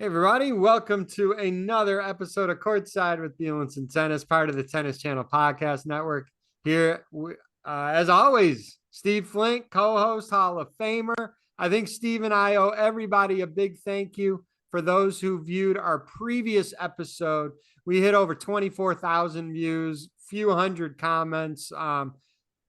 Hey everybody, welcome to another episode of Courtside with Beelance and Tennis, part of the Tennis Channel Podcast Network. Here, as always, Steve Flink, co-host, Hall of Famer. I think Steve and I owe everybody a big thank you for those who viewed our previous episode. We hit over 24,000 views, few hundred comments.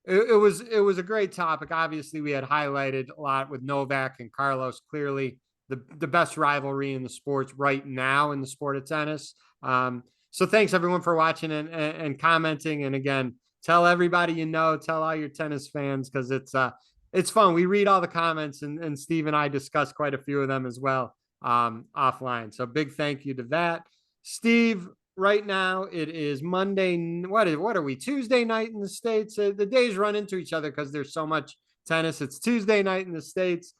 It was a great topic. Obviously, we had highlighted a lot with Novak and Carlos, clearly the best rivalry in the sports right now in the sport of tennis. So thanks everyone for watching and commenting. And again, tell everybody tell all your tennis fans because it's fun. We read all the comments and Steve and I discuss quite a few of them as well offline. So big thank you to that. Steve, right now it is Monday. What are we? Tuesday night in the States. The days run into each other because there's so much tennis. It's Tuesday night in the States.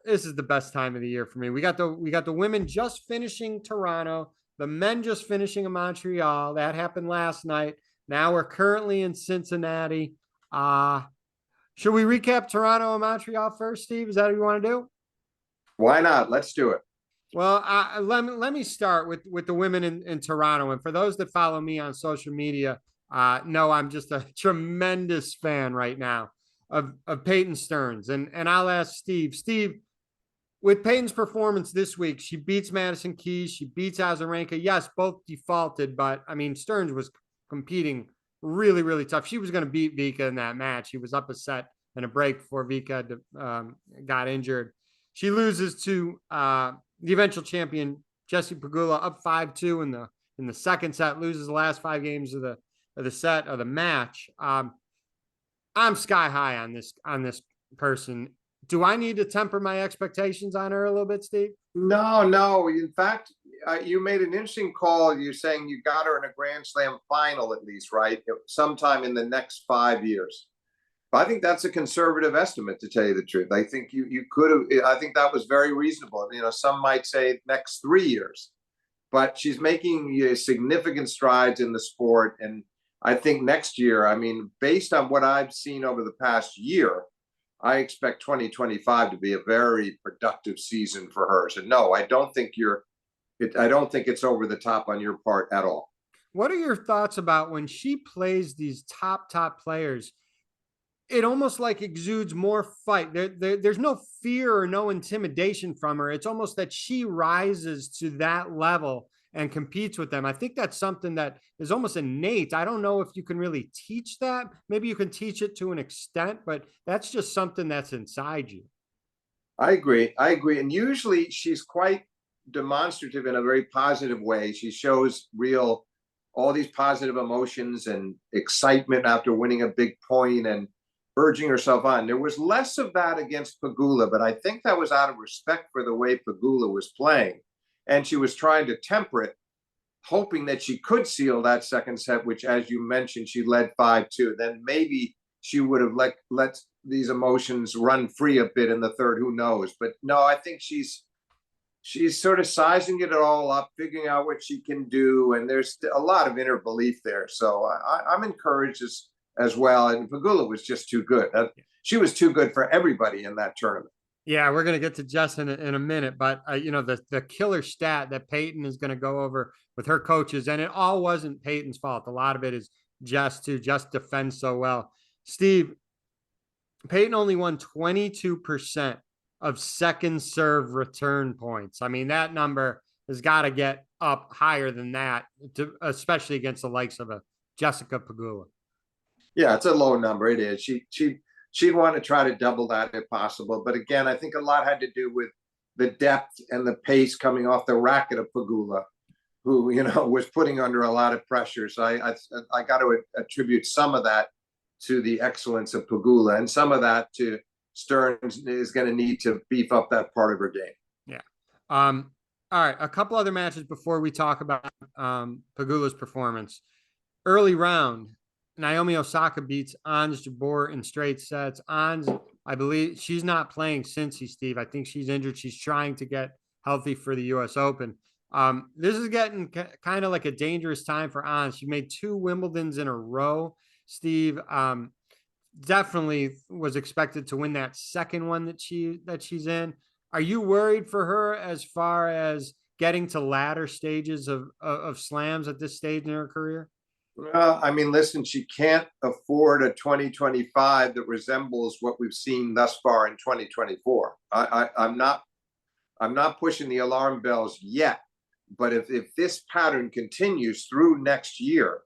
This is the best time of the year for me. We got the women just finishing Toronto, the men just finishing in Montreal. That happened last night. Now we're currently in Cincinnati. Should we recap Toronto and Montreal first, Steve? Is that what you want to do? Why not? Let's do it. Well, let me start with the women in Toronto. And for those that follow me on social media, know I'm just a tremendous fan right now of Peyton Stearns. And I'll ask Steve. Steve, with Peyton's performance this week, she beats Madison Keys, she beats Azarenka. Yes, both defaulted, but I mean, Stearns was competing really, really tough. She was going to beat Vika in that match. She was up a set and a break before Vika got injured. She loses to the eventual champion Jessie Pegula, up 5-2 in the second set. Loses the last 5 games of the set of the match. I'm sky high on this person. Do I need to temper my expectations on her a little bit, Steve? No. In fact, you made an interesting call. You're saying you got her in a Grand Slam final at least, right? Sometime in the next 5 years. I think that's a conservative estimate, to tell you the truth. I think you could have. I think that was very reasonable. Some might say next 3 years, but she's making significant strides in the sport, and I think next year. I mean, based on what I've seen over the past year, I expect 2025 to be a very productive season for her. So no, I don't think it's over the top on your part at all. What are your thoughts about when she plays these top players? It almost like exudes more fight. There's no fear or no intimidation from her. It's almost that she rises to that level and competes with them. I think that's something that is almost innate. I don't know if you can really teach that. Maybe you can teach it to an extent, but that's just something that's inside you. I agree. And usually she's quite demonstrative in a very positive way. She shows all these positive emotions and excitement after winning a big point and urging herself on. There was less of that against Pegula, but I think that was out of respect for the way Pegula was playing. And she was trying to temper it, hoping that she could seal that second set, which, as you mentioned, she led 5-2. Then maybe she would have let these emotions run free a bit in the third. Who knows? But no, I think she's sort of sizing it all up, figuring out what she can do. And there's a lot of inner belief there. So I'm encouraged as well. And Pegula was just too good. She was too good for everybody in that tournament. Yeah, we're going to get to Jess in a minute, but the killer stat that Peyton is going to go over with her coaches, and it all wasn't Peyton's fault. A lot of it is Jess too. Jess defends so well. Steve, Peyton only won 22% of second serve return points. I mean, that number has got to get up higher than that, especially against the likes of a Jessica Pegula. Yeah, it's a low number. It is. She'd want to try to double that if possible. But again, I think a lot had to do with the depth and the pace coming off the racket of Pegula, who, was putting under a lot of pressure. So I got to attribute some of that to the excellence of Pegula, and some of that to Stearns is going to need to beef up that part of her game. Yeah. All right. A couple other matches before we talk about Pegula's performance. Early round, Naomi Osaka beats Ons Jabeur in straight sets. Ons, I believe she's not playing Cincy, Steve. I think she's injured. She's trying to get healthy for the U.S. Open. This is getting kind of like a dangerous time for Ons. She made 2 Wimbledons in a row, Steve. Definitely was expected to win that second one that she's in. Are you worried for her as far as getting to latter stages of slams at this stage in her career? Well, I mean, listen, she can't afford a 2025 that resembles what we've seen thus far in 2024. I'm not pushing the alarm bells yet, but if this pattern continues through next year,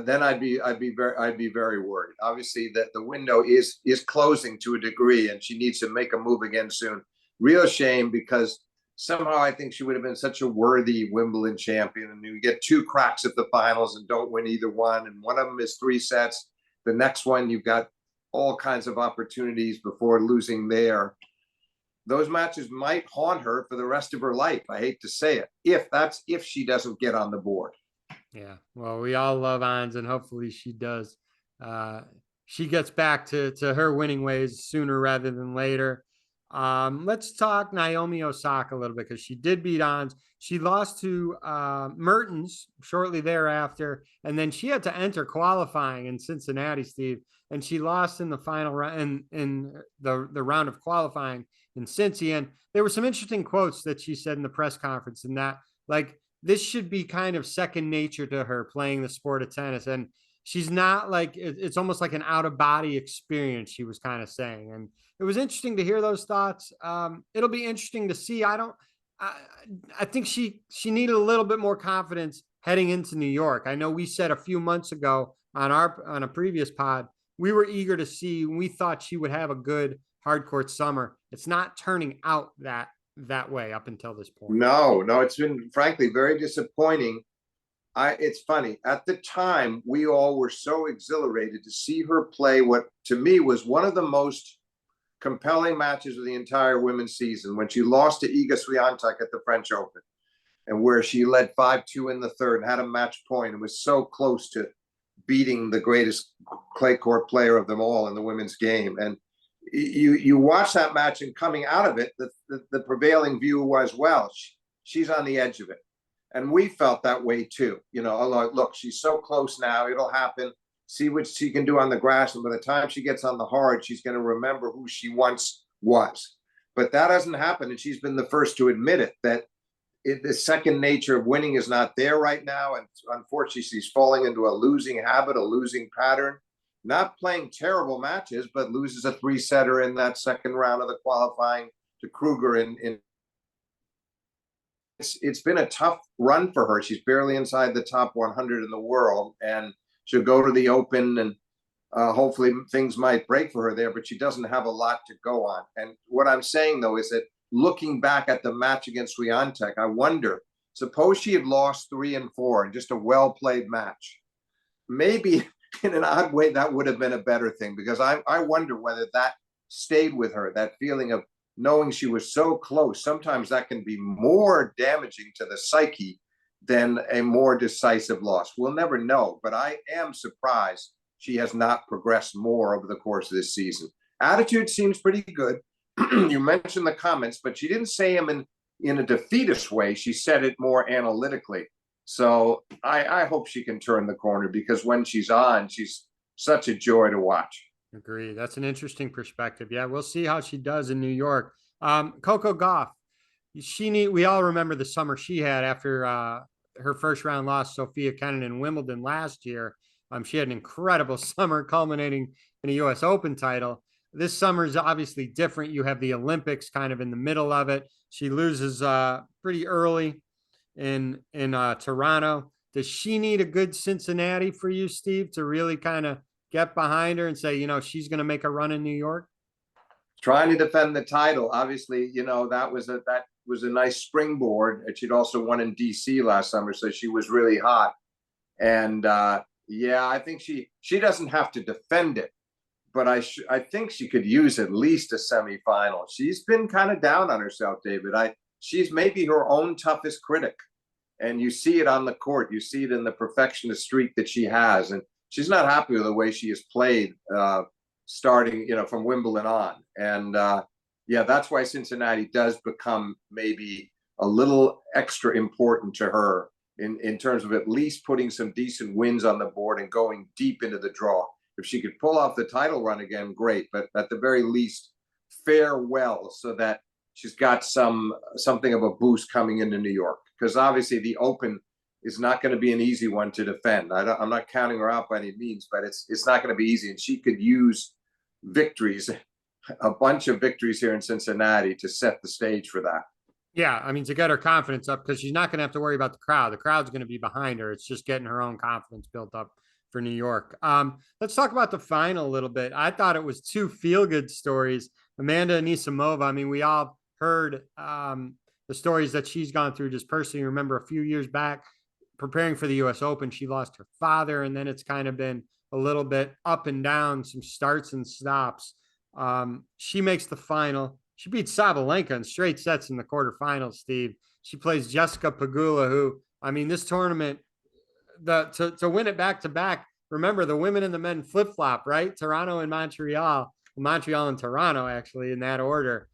then I'd be very worried. Obviously, that the window is closing to a degree, and she needs to make a move again soon. Real shame, because somehow I think she would have been such a worthy Wimbledon champion. And you get 2 cracks at the finals and don't win either one, and one of them is 3 sets. The next one, you've got all kinds of opportunities before losing there. Those matches might haunt her for the rest of her life. I hate to say it, if she doesn't get on the board. Yeah, well, we all love Ons, and hopefully she does. She gets back to her winning ways sooner rather than later. Let's talk Naomi Osaka a little bit, because she did beat Ons. She lost to Mertens shortly thereafter, and then she had to enter qualifying in Cincinnati, Steve, and she lost in the final round in the round of qualifying in Cincy. And there were some interesting quotes that she said in the press conference, and that, like, this should be kind of second nature to her, playing the sport of tennis. And she's not like, it's almost like an out of body experience, she was kind of saying. And it was interesting to hear those thoughts. It'll be interesting to see. I think she needed a little bit more confidence heading into New York. I know we said a few months ago on a previous pod, we were eager to see, we thought she would have a good hard court summer. It's not turning out that way up until this point. No, it's been frankly very disappointing. It's funny. At the time, we all were so exhilarated to see her play what to me was one of the most compelling matches of the entire women's season, when she lost to Iga Swiatek at the French Open, and where she led 5-2 in the third and had a match point and was so close to beating the greatest clay court player of them all in the women's game. And you watch that match, and coming out of it, the prevailing view was, well, she's on the edge of it. And we felt that way too. Look, she's so close now, it'll happen. See what she can do on the grass, and by the time she gets on the hard, she's going to remember who she once was. But that hasn't happened, and she's been the first to admit it, that the second nature of winning is not there right now. And unfortunately, she's falling into a losing habit, a losing pattern. Not playing terrible matches, but loses a 3-setter in that second round of the qualifying to Kruger. It's been a tough run for her. She's barely inside the top 100 in the world, and she'll go to the Open, and hopefully things might break for her there, but she doesn't have a lot to go on. And what I'm saying, though, is that looking back at the match against Swiatek, I wonder, suppose she had lost 3 and 4 in just a well-played match. Maybe in an odd way, that would have been a better thing, because I wonder whether that stayed with her, that feeling of knowing she was so close. Sometimes that can be more damaging to the psyche than a more decisive loss. We'll never know, but I am surprised she has not progressed more over the course of this season. Attitude seems pretty good. You mentioned the comments, but she didn't say them in a defeatist way. She said it more analytically. So I hope she can turn the corner, because when she's on, she's such a joy to watch. Agree. That's an interesting perspective. Yeah, we'll see how she does in New York. Coco Gauff, we all remember the summer she had after her first round loss, Sofia Kenin in Wimbledon last year. She had an incredible summer, culminating in a US Open title. This summer is obviously different. You have the Olympics kind of in the middle of it. She loses pretty early in Toronto. Does she need a good Cincinnati for you, Steve, to really kind of get behind her and say, she's going to make a run in New York? Trying to defend the title. Obviously, that was a nice springboard. And she'd also won in DC last summer, so she was really hot. And I think she doesn't have to defend it, but I think she could use at least a semifinal. She's been kind of down on herself, David. She's maybe her own toughest critic, and you see it on the court. You see it in the perfectionist streak that she has, and she's not happy with the way she has played, starting, from Wimbledon on. And that's why Cincinnati does become maybe a little extra important to her in terms of at least putting some decent wins on the board and going deep into the draw. If she could pull off the title run again, great. But at the very least, fare well, so that she's got something of a boost coming into New York, because obviously the Open is not going to be an easy one to defend. I'm not counting her out by any means, but it's not going to be easy, and she could use victories, a bunch of victories here in Cincinnati to set the stage for that. Yeah, I mean, to get her confidence up, because she's not going to have to worry about the crowd. The crowd's going to be behind her. It's just getting her own confidence built up for New York. Let's talk about the final a little bit. I thought it was two feel-good stories. Amanda Anisimova, I mean, we all heard the stories that she's gone through just personally. Remember a few years back, preparing for the U.S. Open, she lost her father, and then it's kind of been a little bit up and down, some starts and stops. She makes the final. She beats Sabalenka in straight sets in the quarterfinals, Steve. She plays Jessica Pegula, who, I mean, this tournament, to win it back to back, remember the women and the men flip-flop, right? Toronto and Montreal. Montreal and Toronto, actually, in that order.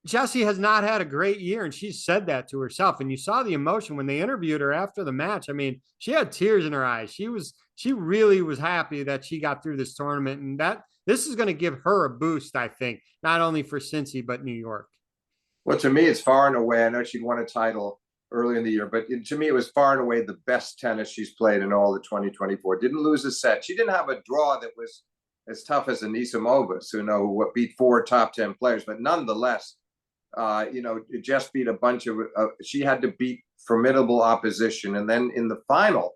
Jessie has not had a great year, and she said that to herself. And you saw the emotion when they interviewed her after the match. I mean, she had tears in her eyes. She really was happy that she got through this tournament, and that this is going to give her a boost, I think, not only for Cincy, but New York. Well, to me, it's far and away. I know she'd won a title early in the year, but to me, it was far and away the best tennis she's played in all of 2024. Didn't lose a set. she didn't have a draw that was as tough as Anisimova, who beat 4 top 10 players, but nonetheless, just beat a bunch of, she had to beat formidable opposition. And then in the final,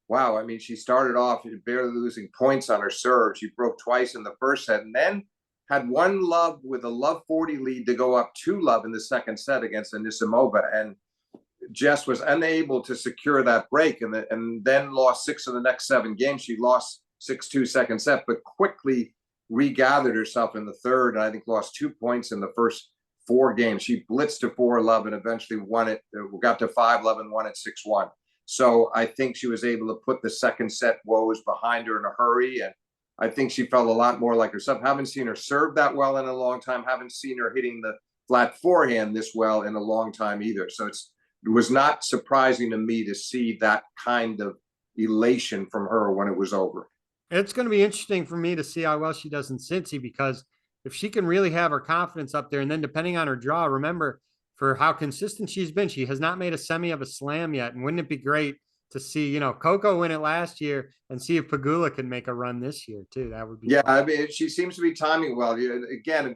wow, I mean, she started off barely losing points on her serve. She broke twice in the first set, and then had 1-love with a love 40 lead to go up 2-love in the second set against Anisimova. And Jess was unable to secure that break, and then lost 6 of the next 7 games. She lost 6-2 second set, but quickly regathered herself in the third, and I think lost 2 points in the first 4 games. She blitzed to 4-love and eventually won it, got to 5-love and won it 6-1. So I think she was able to put the second set woes behind her in a hurry, and I think she felt a lot more like herself. Haven't seen her serve that well in a long time. Haven't seen her hitting the flat forehand this well in a long time either. So it was not surprising to me to see that kind of elation from her when it was over. It's going to be interesting for me to see how well she does in Cincy, because if she can really have her confidence up there, and then depending on her draw, remember, for how consistent she's been, she has not made a semi of a slam yet. And wouldn't it be great to see, Coco win it last year and see if Pegula can make a run this year too? That would be fun. I mean, she seems to be timing well. Again,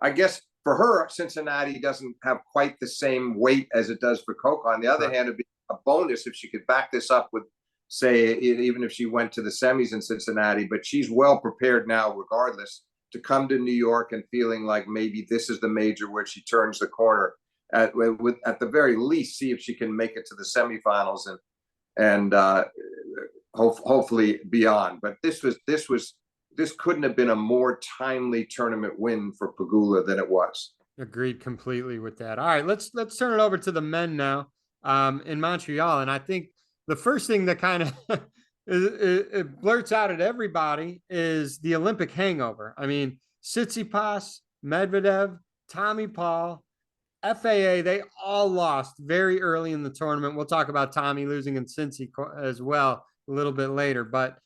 I guess for her, Cincinnati doesn't have quite the same weight as it does for Coco. On the other hand, it'd be a bonus if she could back this up with, say, even if she went to the semis in Cincinnati, but she's well prepared now regardless to come to New York and feeling like maybe this is the major where she turns the corner, at the very least see if she can make it to the semifinals and hopefully beyond. But this couldn't have been a more timely tournament win for Pegula than it was. Agreed completely with that. All right, let's turn it over to the men now in Montreal. And I think the first thing that kind of it blurts out at everybody is the Olympic hangover. I mean, Tsitsipas, Medvedev, Tommy Paul, FAA, they all lost very early in the tournament. We'll talk about Tommy losing in Cincy as well a little bit later. But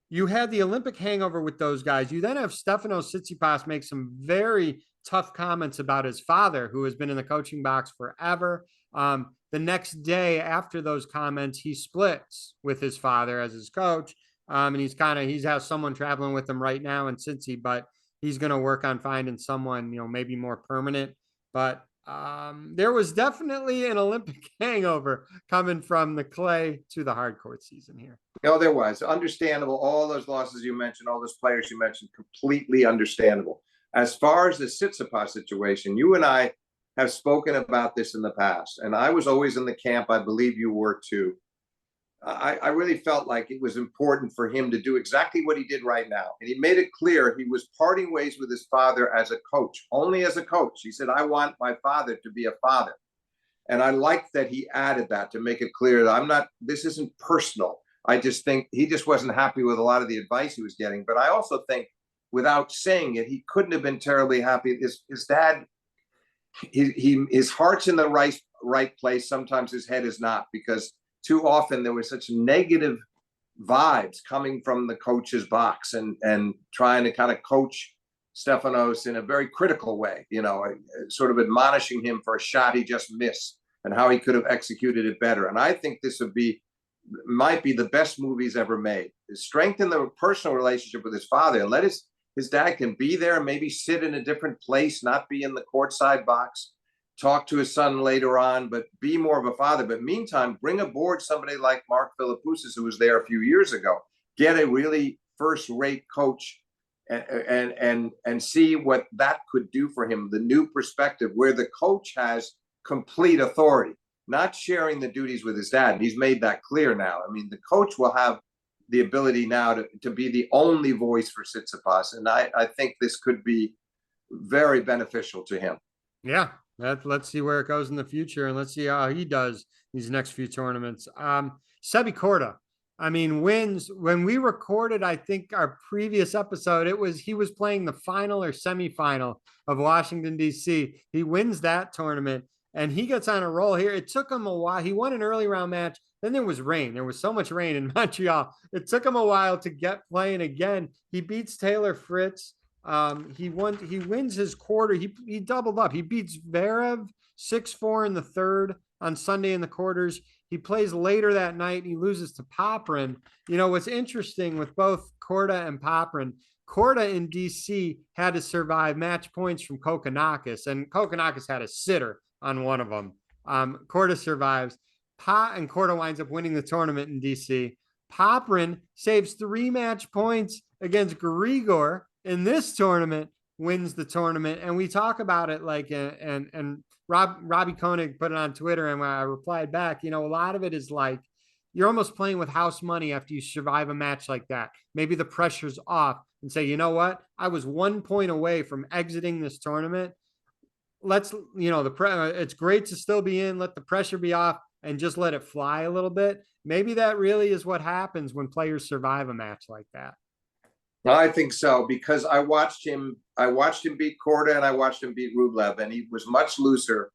you had the Olympic hangover with those guys. You then have Stefanos Tsitsipas make some very tough comments about his father, who has been in the coaching box forever. The next day after those comments, he splits with his father as his coach. And he has someone traveling with him right now in Cincy, but he's going to work on finding someone, maybe more permanent. But there was definitely an Olympic hangover coming from the clay to the hard court season here. No, there was. Understandable. All those losses you mentioned, all those players you mentioned, completely understandable. As far as the Tsitsipas situation, you and I have spoken about this in the past, and I was always in the camp, I believe you were too. I really felt like it was important for him to do exactly what he did right now. And he made it clear he was parting ways with his father as a coach, only as a coach. He said, I want my father to be a father. And I like that he added that to make it clear that this isn't personal. I just think he just wasn't happy with a lot of the advice he was getting. But I also think, without saying it, he couldn't have been terribly happy. His dad, his heart's in the right place. Sometimes his head is not, because too often there was such negative vibes coming from the coach's box and trying to kind of coach Stefanos in a very critical way, sort of admonishing him for a shot he just missed and how he could have executed it better. And I think this might be the best move he's ever made. Strengthen the personal relationship with his father and let his dad can be there and maybe sit in a different place, not be in the courtside box, talk to his son later on, but be more of a father. But meantime, bring aboard somebody like Mark Philippoussis, who was there a few years ago. Get a really first-rate coach and see what that could do for him, the new perspective where the coach has complete authority, not sharing the duties with his dad. He's made that clear now. I mean, the coach will have the ability now to be the only voice for Tsitsipas, and I think this could be very beneficial to him. Yeah, let's see where it goes in the future, and let's see how he does these next few tournaments. Sebi Corda, I mean, wins. When we recorded, I think our previous episode, he was playing the final or semifinal of Washington, D.C. He wins that tournament, and he gets on a roll here. It took him a while. He won an early round match. Then there was rain. There was so much rain in Montreal. It took him a while to get playing again. He beats Taylor Fritz. He wins his quarter. He doubled up. He beats Zverev 6-4 in the third on Sunday in the quarters. He plays later that night. He loses to Popyrin. What's interesting with both Corda and Popyrin, Corda in DC had to survive match points from Kokkinakis, and Kokkinakis had a sitter on one of them. Corda survives. And Corda winds up winning the tournament in DC. Popyrin saves 3 match points against Grigor in this tournament, wins the tournament. And we talk about it and Robbie Koenig put it on Twitter, and when I replied back, a lot of it is like you're almost playing with house money after you survive a match like that. Maybe the pressure's off and say, you know what? I was 1 point away from exiting this tournament. Let's, it's great to still be in, let the pressure be off and just let it fly a little bit. Maybe that really is what happens when players survive a match like that. I think so, because I watched him beat Corda and I watched him beat Rublev, and he was much looser,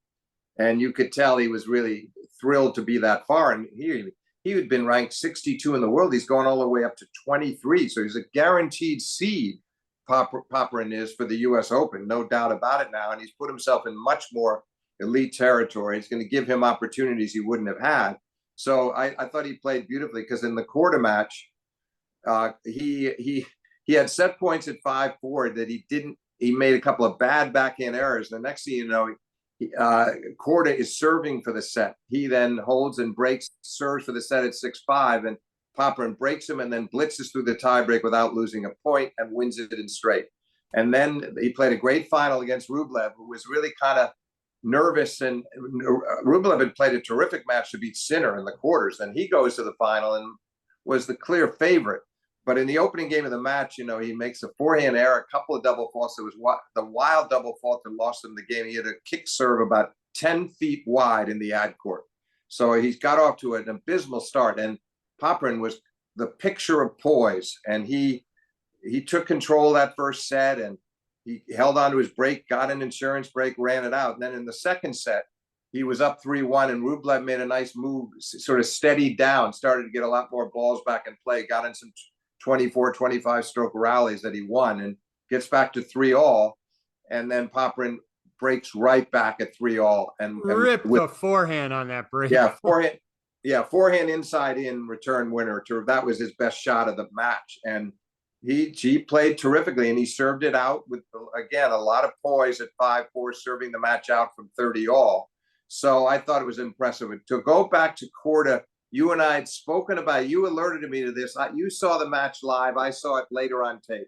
and you could tell he was really thrilled to be that far. And he had been ranked 62 in the world. He's going all the way up to 23, so he's a guaranteed seed. Popyrin is for the U.S. Open, no doubt about it now, and he's put himself in much more elite territory. It's going to give him opportunities he wouldn't have had. So I thought he played beautifully, because in the quarter match, he had set points at 5-4 that he made a couple of bad backhand errors. The next thing you know, Corda is serving for the set. He then holds and breaks, serves for the set at 6-5, and Popyrin breaks him and then blitzes through the tiebreak without losing a point and wins it in straight. And then he played a great final against Rublev, who was really kind of nervous, and Rublev had played a terrific match to beat Sinner in the quarters, and he goes to the final and was the clear favorite. But in the opening game of the match, he makes a forehand error, a couple of double faults. It was the wild double fault that lost him the game. He had a kick serve about 10 feet wide in the ad court. So he's got off to an abysmal start, and Popyrin was the picture of poise, and he took control of that first set, and he held on to his break, got an insurance break, ran it out. And then in the second set, he was up 3-1, and Rublev made a nice move, sort of steadied down, started to get a lot more balls back in play, got in some 24, 25 stroke rallies that he won, and gets back to 3-all. And then Popyrin breaks right back at 3-all. And ripped the forehand on that break. Forehand inside in return winner. That was his best shot of the match. And he played terrifically, and he served it out with, again, a lot of poise at 5-4, serving the match out from 30-all. So I thought it was impressive. To go back to Corda, you and I had spoken about, you alerted me to this. You saw the match live. I saw it later on tape.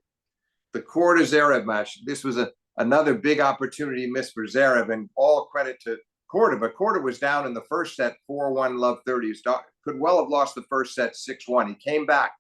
The Corda Zverev match. This was another big opportunity missed for Zverev, and all credit to Corda. But Corda was down in the first set, 4-1, love 30. Could well have lost the first set 6-1. He came back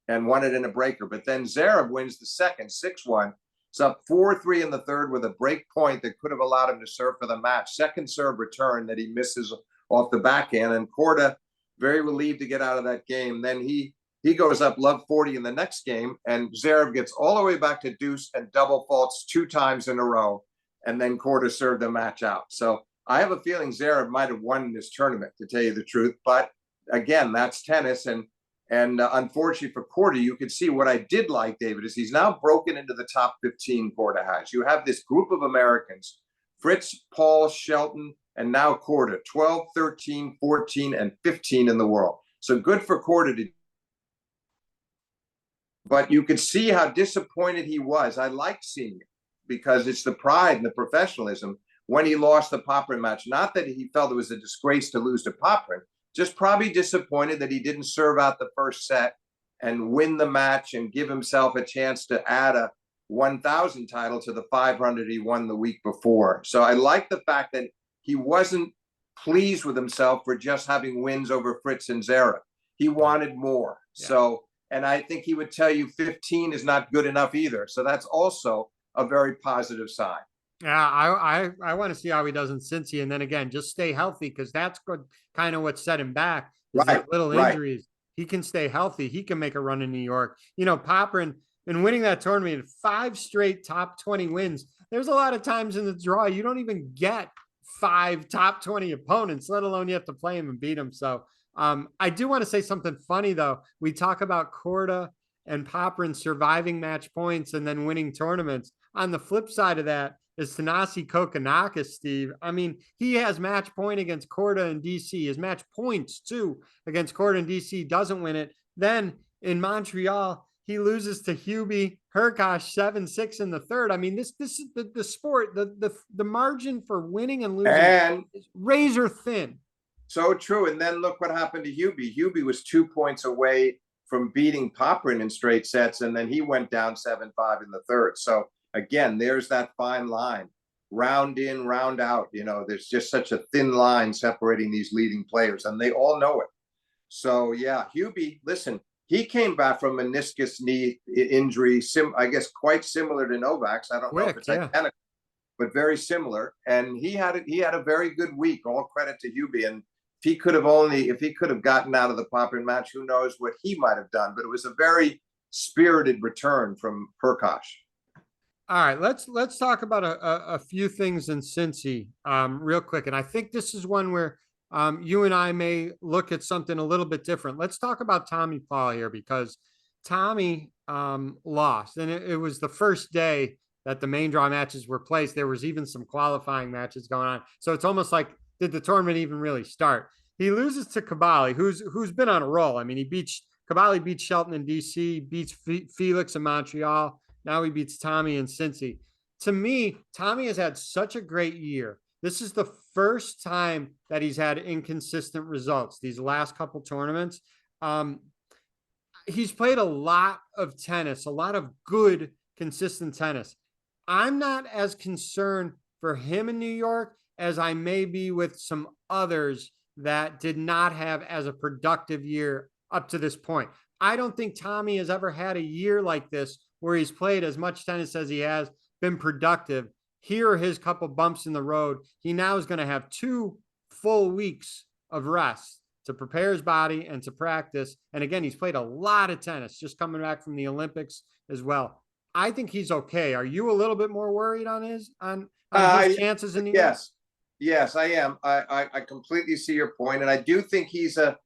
and won it in a breaker. But then Zverev wins the second, 6-1. It's up 4-3 in the third with a break point that could have allowed him to serve for the match. Second serve return that he misses off the backhand. And Corda, very relieved to get out of that game. Then he goes up love 40 in the next game, and Zverev gets all the way back to deuce and double faults 2 times in a row. And then Corda served the match out. So I have a feeling Zverev might have won this tournament, to tell you the truth. But again, that's tennis. And And unfortunately for Corda, you could see what I did like, David, is he's now broken into the top 15 Corda has. You have this group of Americans, Fritz, Paul, Shelton, and now Corda, 12, 13, 14, and 15 in the world. So good for Corda to. But you could see how disappointed he was. I liked seeing it because it's the pride and the professionalism when he lost the Popyrin match. Not that he felt it was a disgrace to lose to Popyrin, just probably disappointed that he didn't serve out the first set and win the match and give himself a chance to add a 1,000 title to the 500 he won the week before. So I like the fact that he wasn't pleased with himself for just having wins over Fritz and Zverev. He wanted more. Yeah. So, and I think he would tell you 15 is not good enough either. So that's also a very positive sign. Yeah, I want to see how he does in Cincy, and then again, just stay healthy, because that's good, kind of what set him back. Is right, little injuries. He can stay healthy. He can make a run in New York. You know, Popyrin, in winning that tournament, 5 straight top 20 wins. There's a lot of times in the draw you don't even get 5 top 20 opponents, let alone you have to play him and beat him. So I do want to say something funny though. We talk about Corda and Popyrin surviving match points and then winning tournaments. On the flip side of that is Thanasi Kokkinakis, Steve. I mean, he has match point against Corda and DC. His match points, too, against Corda and DC, doesn't win it. Then in Montreal, he loses to Hubie Hurkacz 7-6 in the third. I mean, this is the sport, the margin for winning and losing is razor thin. So true. And then look what happened to Hubie. Hubie was 2 points away from beating Popyrin in straight sets, and then he went down 7-5 in the third. So again, there's that fine line, round in, round out. You know, there's just such a thin line separating these leading players, and they all know it. So yeah, Hubie, listen, he came back from meniscus knee injury, I guess quite similar to Novak's. I don't know if it's identical, but very similar. And he had a very good week. All credit to Hubie. And if he could have gotten out of the Popyrin match, who knows what he might have done. But it was a very spirited return from Hurkacz. All right, let's talk about a few things in Cincy real quick. And I think this is one where you and I may look at something a little bit different. Let's talk about Tommy Paul here, because Tommy lost. And it was the first day that the main draw matches were placed. There was even some qualifying matches going on. So it's almost like, did the tournament even really start? He loses to Cavalli, who's been on a roll. I mean, Cavalli beats Shelton in DC, beats Felix in Montreal. Now he beats Tommy in Cincy. To me, Tommy has had such a great year. This is the first time that he's had inconsistent results these last couple tournaments. He's played a lot of tennis, a lot of good, consistent tennis. I'm not as concerned for him in New York as I may be with some others that did not have as a productive year up to this point. I don't think Tommy has ever had a year like this where he's played as much tennis as he has, been productive. Here are his couple bumps in the road. He now is going to have 2 full weeks of rest to prepare his body and to practice. And again, he's played a lot of tennis, just coming back from the Olympics as well. I think he's okay. Are you a little bit more worried on his chances in New York? Yes, I am. I completely see your point, and I do think he's a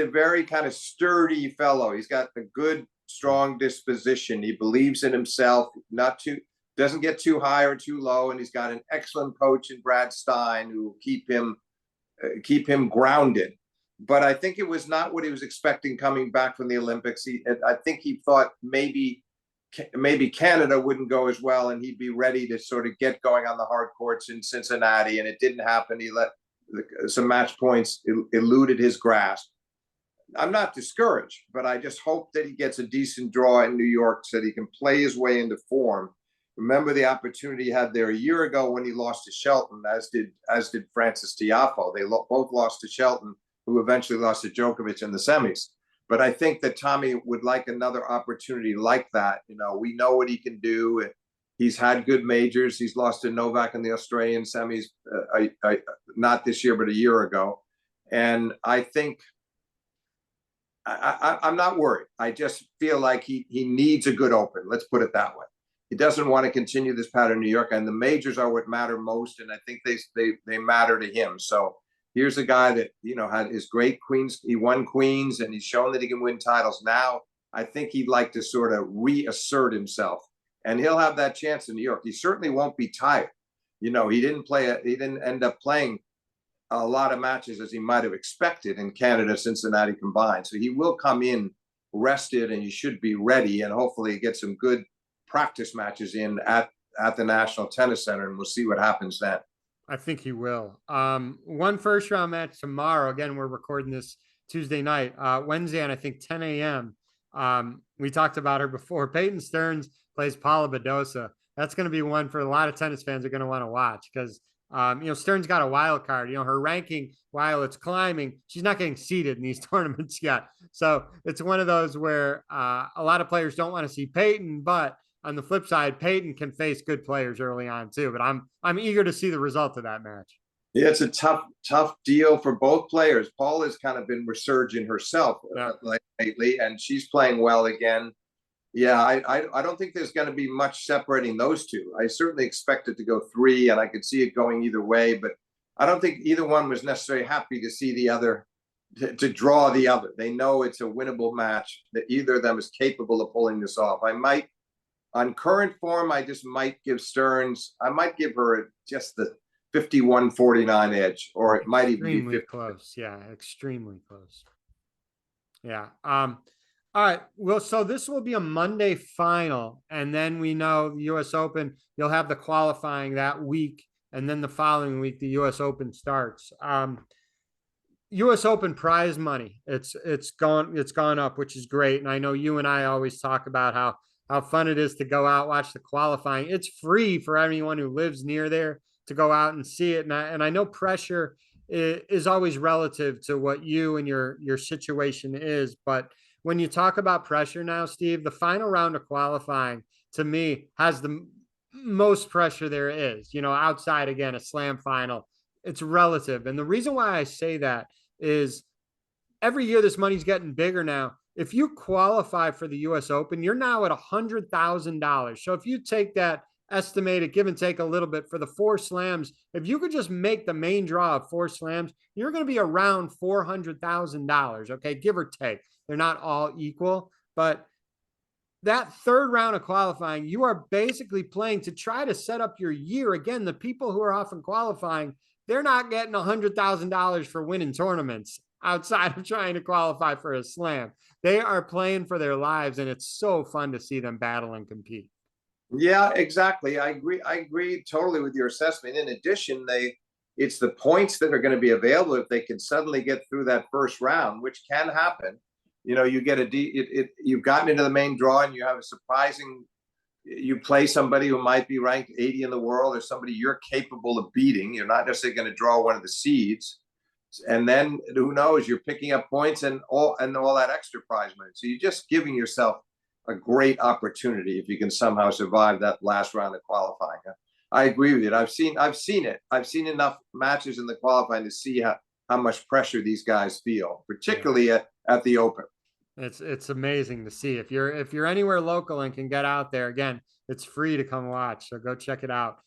very kind of sturdy fellow. He's got a good, strong disposition. He believes in himself, doesn't get too high or too low, and he's got an excellent coach in Brad Stein who will keep him grounded. But I think it was not what he was expecting coming back from the Olympics. I think he thought maybe Canada wouldn't go as well, and he'd be ready to sort of get going on the hard courts in Cincinnati, and it didn't happen. He let some match points eluded his grasp. I'm not discouraged, but I just hope that he gets a decent draw in New York so that he can play his way into form. Remember the opportunity he had there a year ago when he lost to Shelton, as did Francis Tiafoe. They both lost to Shelton, who eventually lost to Djokovic in the semis. But I think that Tommy would like another opportunity like that. You know, we know what he can do. He's had good majors. He's lost to Novak in the Australian semis, not this year, but a year ago. And I think I'm not worried. I just feel like he needs a good open. Let's put it that way. He doesn't want to continue this pattern in New York, and the majors are what matter most. And I think they matter to him. So here's a guy that, had his great Queens. He won Queens and he's shown that he can win titles. Now, I think he'd like to sort of reassert himself, and he'll have that chance in New York. He certainly won't be tired. He didn't end up playing a lot of matches as he might have expected in Canada, Cincinnati combined. So he will come in rested, and he should be ready, and hopefully get some good practice matches in at the National Tennis Center, and we'll see what happens then. I think he will. One first round match tomorrow. Again, we're recording this Tuesday night, Wednesday, and I think 10 a.m. We talked about her before. Peyton Stearns plays Paula Badosa. That's going to be one for a lot of tennis fans are going to want to watch because, Stearns got a wild card. Her ranking, while it's climbing, she's not getting seeded in these tournaments yet. So it's one of those where a lot of players don't want to see Peyton, but on the flip side, Peyton can face good players early on too. But I'm eager to see the result of that match. Yeah, it's a tough deal for both players. Paul has kind of been resurging herself lately, and she's playing well again. Yeah, I don't think there's going to be much separating those two. I certainly expect it to go 3, and I could see it going either way, but I don't think either one was necessarily happy to see the other, to draw the other. They know it's a winnable match, that either of them is capable of pulling this off. On current form, I just might give Stearns, I might give her just the 51-49 edge, or it might even be extremely close. Yeah, extremely close. Yeah. All right. Well, so this will be a Monday final, and then we know the U.S. Open, you'll have the qualifying that week, and then the following week, the U.S. Open starts. U.S. Open prize money, it's gone up, which is great. And I know you and I always talk about how fun it is to go out, watch the qualifying. It's free for anyone who lives near there to go out and see it. And I know pressure is always relative to what you and your situation is, but when you talk about pressure now, Steve, the final round of qualifying to me has the most pressure there is, outside, again, a slam final. It's relative. And the reason why I say that is every year this money's getting bigger now. If you qualify for the U.S. Open, you're now at $100,000. So if you take that estimated, give and take a little bit for the 4 slams, if you could just make the main draw of 4 slams, you're going to be around $400,000. Okay, give or take. They're not all equal, but that third round of qualifying, you are basically playing to try to set up your year. Again, the people who are often qualifying, they're not getting $100,000 for winning tournaments outside of trying to qualify for a slam. They are playing for their lives, and it's so fun to see them battle and compete. Yeah, exactly. I agree totally with your assessment. In addition, it's the points that are going to be available if they can suddenly get through that first round, which can happen. You get you've gotten into the main draw, and you have a surprising, you play somebody who might be ranked 80 in the world, or somebody you're capable of beating. You're not necessarily going to draw one of the seeds, and then who knows, you're picking up points and all that extra prize money. So you're just giving yourself a great opportunity if you can somehow survive that last round of qualifying. I agree with you. I've seen it. I've seen enough matches in the qualifying to see how much pressure these guys feel, particularly at the Open. It's amazing to see. If you're anywhere local and can get out there, again, it's free to come watch. So go check it out.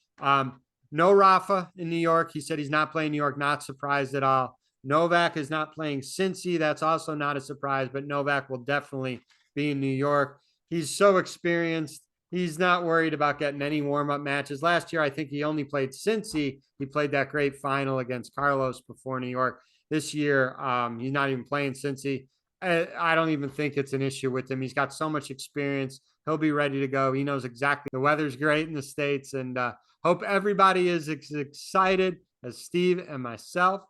No Rafa in New York. He said he's not playing New York. Not surprised at all. Novak is not playing Cincy. That's also not a surprise, but Novak will definitely be in New York. He's so experienced. He's not worried about getting any warm-up matches. Last year, I think he only played Cincy. He played that great final against Carlos before New York. This year, he's not even playing Cincy. I don't even think it's an issue with him. He's got so much experience. He'll be ready to go. He knows exactly. The weather's great in the States, and hope everybody is as excited as Steve and myself.